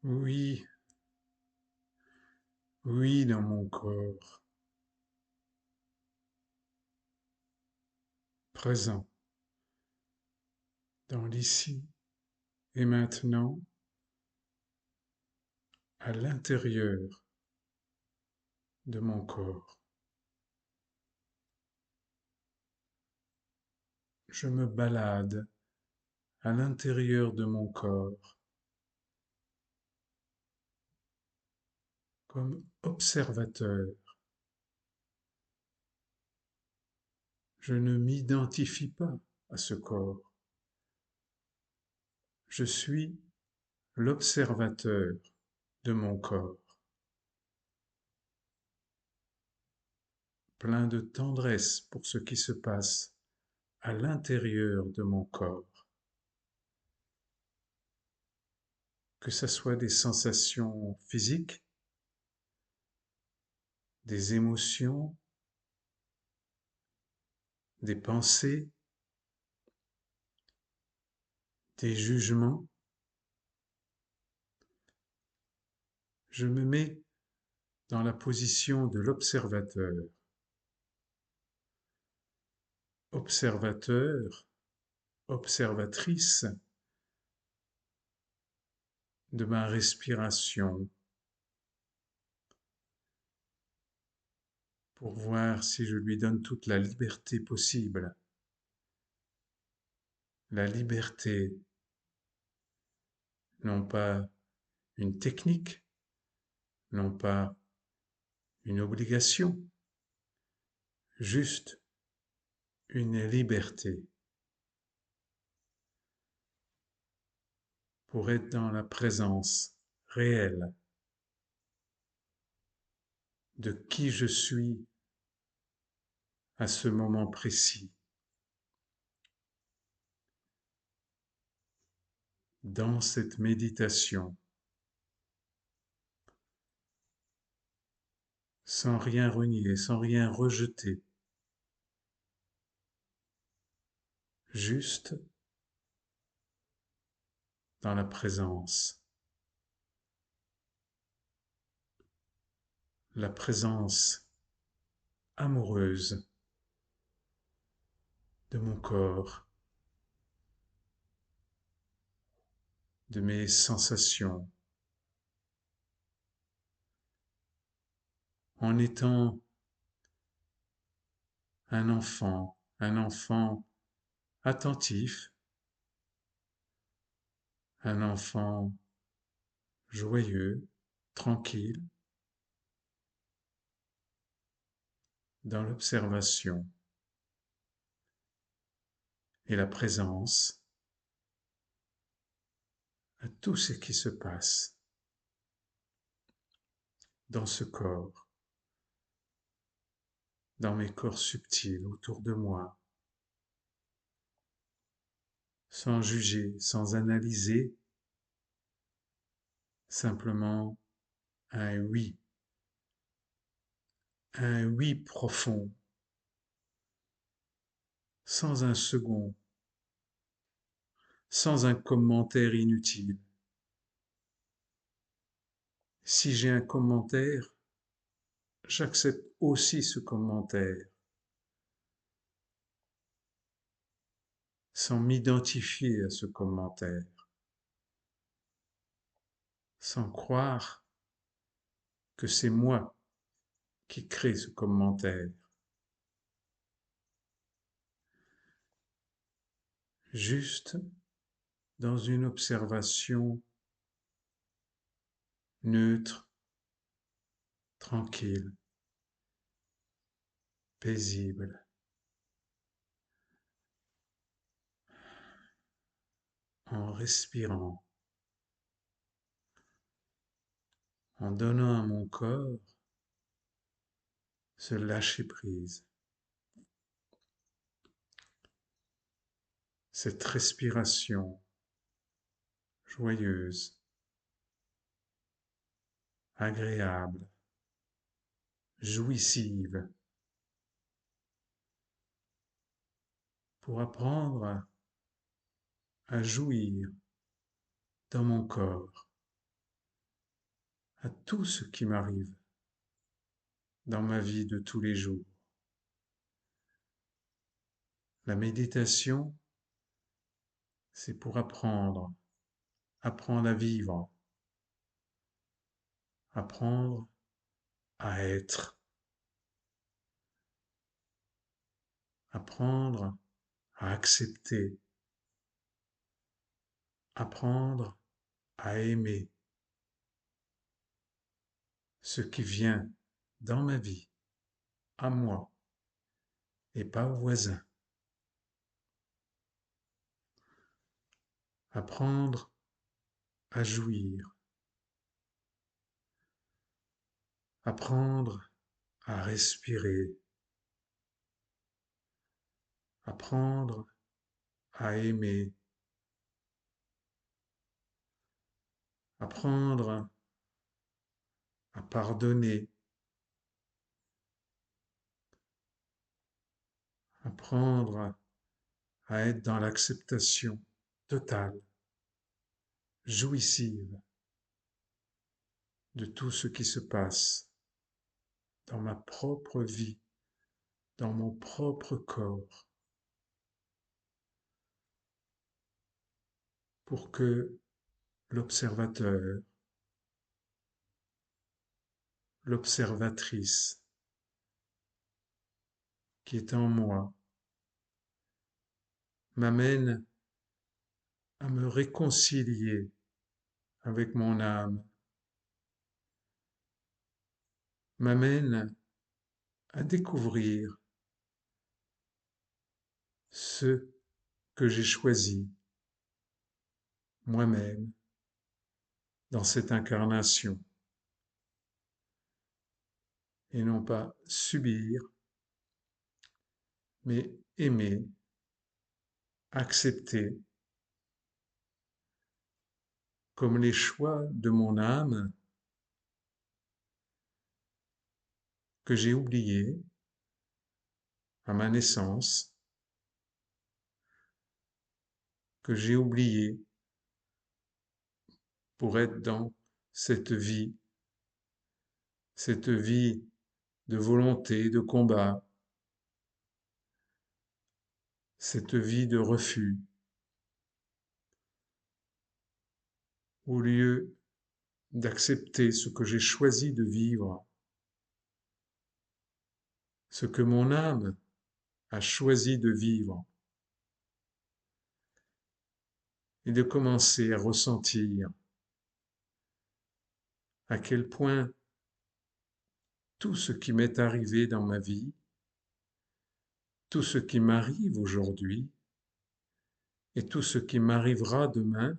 Oui, oui, dans mon corps, présent, dans l'ici et maintenant, à l'intérieur de mon corps. Je me balade à l'intérieur de mon corps comme observateur. Je ne m'identifie pas à ce corps. Je suis l'observateur de mon corps, plein de tendresse pour ce qui se passe à l'intérieur de mon corps, que ce soit des sensations physiques, des émotions, des pensées, des jugements. Je me mets dans la position de l'observateur. Observateur, observatrice de ma respiration pour voir si je lui donne toute la liberté possible. La liberté, non pas une technique, non pas une obligation, juste une liberté pour être dans la présence réelle de qui je suis à ce moment précis, dans cette méditation, sans rien renier, sans rien rejeter, juste dans la présence amoureuse de mon corps, de mes sensations, en étant un enfant attentif, un enfant joyeux, tranquille, dans l'observation et la présence à tout ce qui se passe dans ce corps, dans mes corps subtils autour de moi, sans juger, sans analyser, simplement un oui profond, sans un second, sans un commentaire inutile. Si j'ai un commentaire, j'accepte aussi ce commentaire, sans m'identifier à ce commentaire, sans croire que c'est moi qui crée ce commentaire. Juste dans une observation neutre, tranquille, paisible, en respirant, en donnant à mon corps ce lâcher prise, cette respiration joyeuse, agréable, jouissive, pour apprendre à jouir dans mon corps, à tout ce qui m'arrive dans ma vie de tous les jours. La méditation, c'est pour apprendre à vivre, apprendre à être, apprendre à accepter, apprendre à aimer ce qui vient dans ma vie, à moi, et pas au voisin. Apprendre à jouir, apprendre à respirer, apprendre à aimer, apprendre à pardonner, apprendre à être dans l'acceptation totale, jouissive de tout ce qui se passe dans ma propre vie, dans mon propre corps, pour que l'observateur, l'observatrice qui est en moi m'amène à me réconcilier avec mon âme, m'amène à découvrir ce que j'ai choisi moi-même dans cette incarnation, et non pas subir, mais aimer, accepter, comme les choix de mon âme que j'ai oubliés à ma naissance, que j'ai oubliés pour être dans cette vie de volonté, de combat, cette vie de refus, au lieu d'accepter ce que j'ai choisi de vivre, ce que mon âme a choisi de vivre, et de commencer à ressentir à quel point tout ce qui m'est arrivé dans ma vie, tout ce qui m'arrive aujourd'hui et tout ce qui m'arrivera demain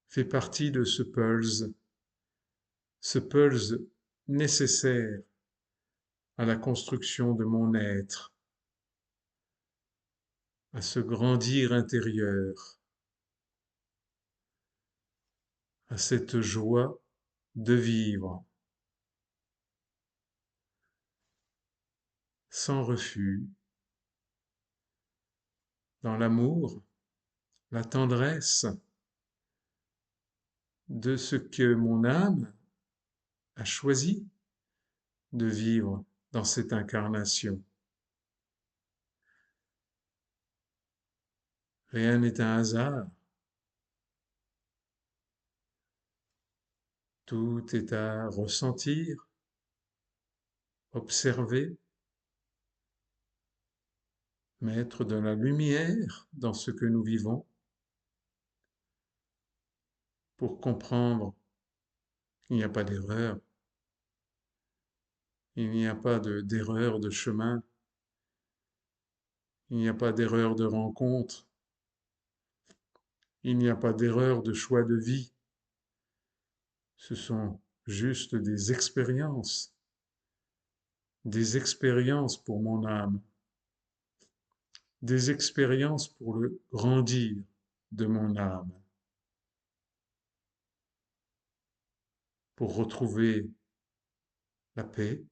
fait partie de ce pulse nécessaire à la construction de mon être, à ce grandir intérieur, à cette joie de vivre, sans refus, dans l'amour, la tendresse de ce que mon âme a choisi de vivre dans cette incarnation. Rien n'est un hasard. Tout est à ressentir, observer, mettre de la lumière dans ce que nous vivons pour comprendre qu'il n'y a pas d'erreur, il n'y a pas d'erreur de chemin, il n'y a pas d'erreur de rencontre, il n'y a pas d'erreur de choix de vie. Ce sont juste des expériences pour mon âme, des expériences pour le grandir de mon âme, pour retrouver la paix,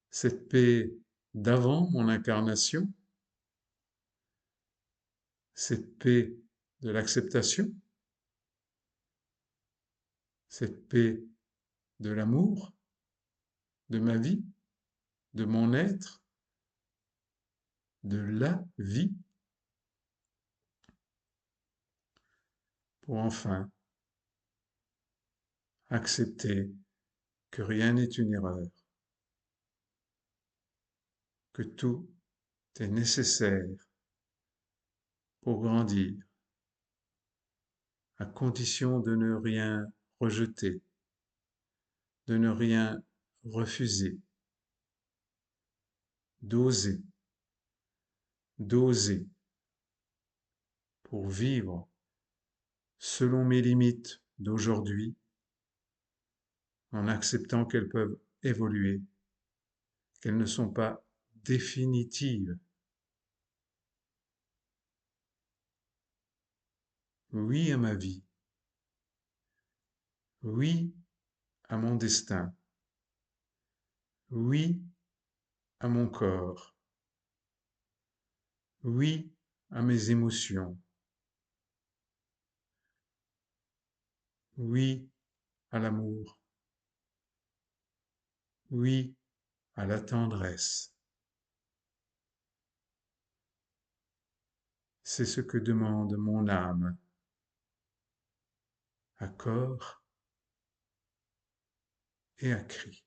cette paix d'avant mon incarnation, cette paix de l'acceptation, cette paix de l'amour, de ma vie, de mon être, de la vie, pour enfin accepter que rien n'est une erreur, que tout est nécessaire pour grandir, à condition de ne rien rejeter, de ne rien refuser, d'oser, d'oser pour vivre selon mes limites d'aujourd'hui, en acceptant qu'elles peuvent évoluer, qu'elles ne sont pas définitives. Oui à ma vie, oui à mon destin, oui à mon corps, oui à mes émotions, oui à l'amour, oui à la tendresse. C'est ce que demande mon âme, à corps et à cri.